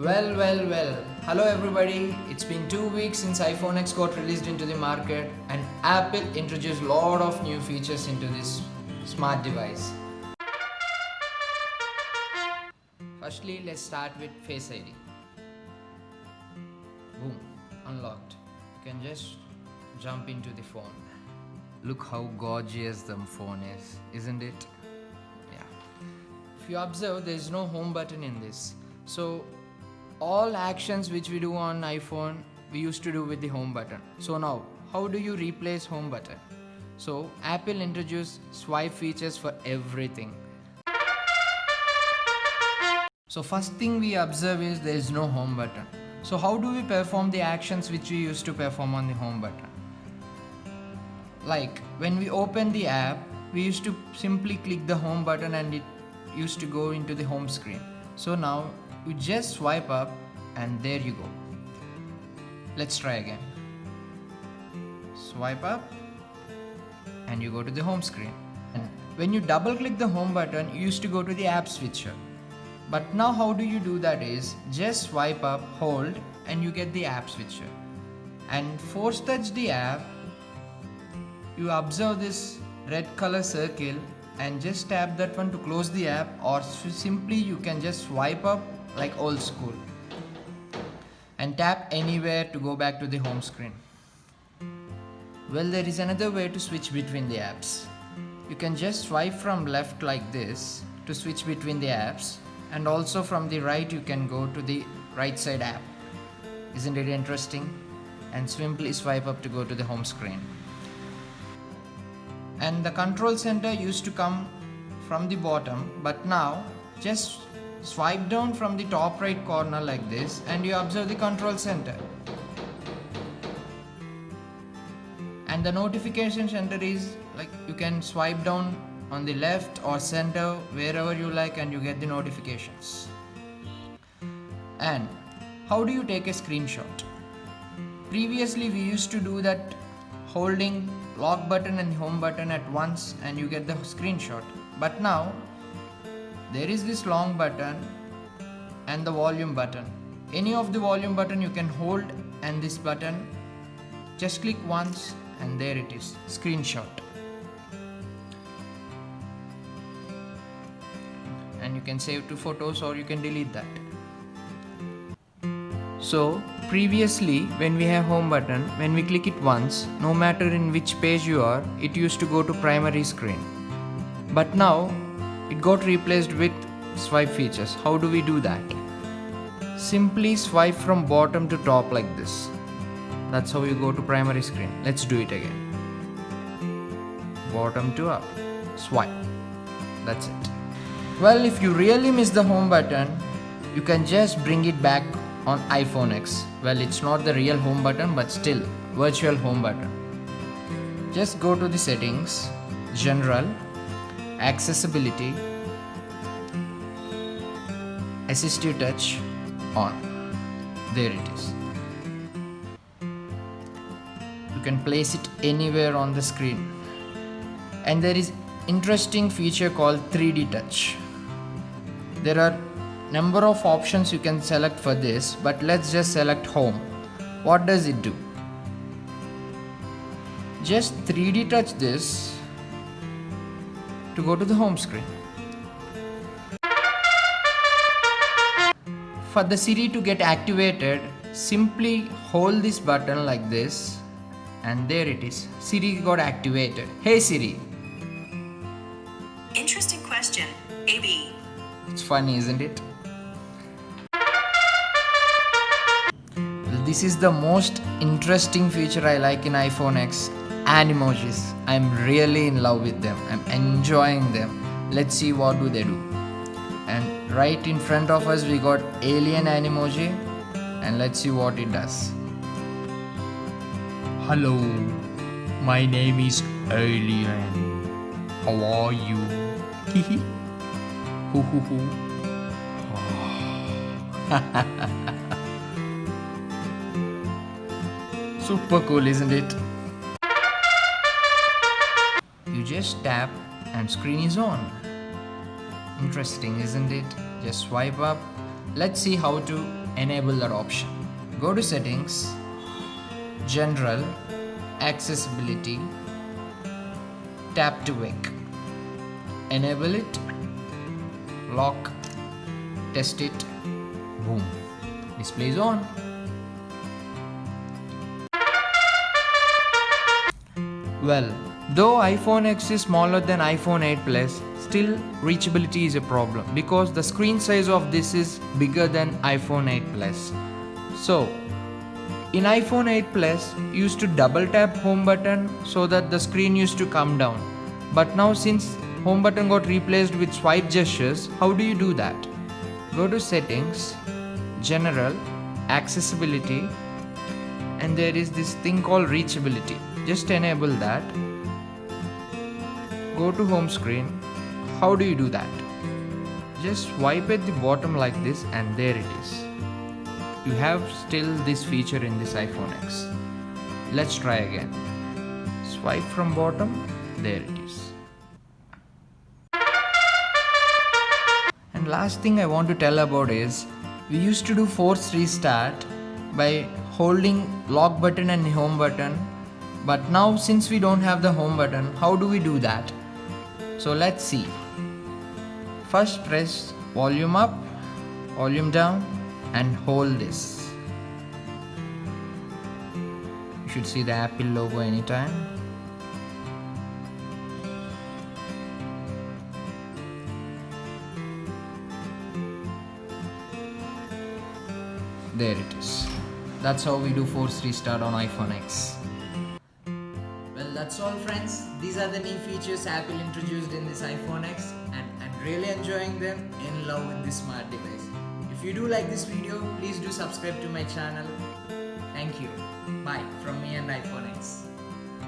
Well. Hello everybody. It's been 2 weeks since iPhone X got released into the market and Apple introduced a lot of new features into this smart device. Firstly, let's start with Face ID. Boom, unlocked. You can just jump into the phone. Look how gorgeous the phone is, isn't it? Yeah. If you observe, there is no home button in this. So all actions which we do on iPhone we used to do with the home button. So now how do you replace home button? So Apple introduced swipe features for everything. So first thing we observe is there is no home button. So how do we perform the actions which we used to perform on the home button? Like when we open the app, we used to simply click the home button and it used to go into the home screen. So now you just swipe up and there you go. Let's try again. Swipe up and you go to the home screen. And when you double click the home button, you used to go to the app switcher. But now how do you do that is just swipe up, hold and you get the app switcher. And force touch the app, you observe this red color circle and just tap that one to close the app, or simply you can just swipe up like old school and tap anywhere to go back to the home screen. Well, there is another way to switch between the apps. You can just swipe from left like this to switch between the apps, and also from the right you can go to the right side app. Isn't it interesting? And simply swipe up to go to the home screen. And the control center used to come from the bottom, but now just swipe down from the top right corner like this and you observe the control center. And the notification center is like you can swipe down on the left or center wherever you like and you get the notifications. And how do you take a screenshot? Previously we used to do that holding lock button and home button at once and you get the screenshot. But now there is this long button and the volume button. Any of the volume button you can hold, and this button just click once and there it is, screenshot. And you can save to photos or you can delete that. So previously when we have home button, when we click it once, no matter in which page you are, it used to go to primary screen. But now it got replaced with swipe features. How do we do that? Simply swipe from bottom to top like this. That's how you go to primary screen. Let's do it again. Bottom to up. Swipe. That's it. Well, if you really miss the home button, you can just bring it back on iPhone X. Well, it's not the real home button, but still virtual home button. Just go to the settings, general, accessibility, assistive touch on. There it is. You can place it anywhere on the screen. And there is interesting feature called 3D touch. There are number of options you can select for this, but let's just select home. What does it do? Just 3D touch this to go to the home screen. For the Siri to get activated, simply hold this button like this and there it is. Siri got activated. Hey Siri. Interesting question. AB. It's funny, isn't it? Well, this is the most interesting feature I like in iPhone X. Animojis. I'm really in love with them. I'm enjoying them. Let's see what do they do. And right in front of us we got alien Animoji, and let's see what it does. Hello, my name is Alien. How are you? Hehe. Hoo hoo hoo. Super cool, isn't it? You just tap and screen is on. Interesting, isn't it? Just swipe up. Let's see how to enable that option. Go to settings, general, accessibility, tap to wake. Enable it, lock, test it, boom, display is on. Well, though iPhone X is smaller than iPhone 8 Plus, still reachability is a problem because the screen size of this is bigger than iPhone 8 Plus. So, in iPhone 8 Plus, you used to double tap home button so that the screen used to come down. But now since home button got replaced with swipe gestures, how do you do that? Go to settings, general, accessibility, and there is this thing called reachability. Just enable that. Go to home screen. How do you do that? Just swipe at the bottom like this and there it is. You have still this feature in this iPhone X. Let's try again. Swipe from bottom, there it is. And last thing I want to tell about is, we used to do force restart by holding lock button and home button, but now since we don't have the home button, how do we do that? So let's see. First press volume up, volume down and hold this. You should see the Apple logo anytime. There it is. That's how we do force restart on iPhone X. Well, that's all friends. These are the new features Apple introduced in this iPhone X and I'm really enjoying them, in love with this smart device. If you do like this video, please do subscribe to my channel. Thank you. Bye from me and iPhone X.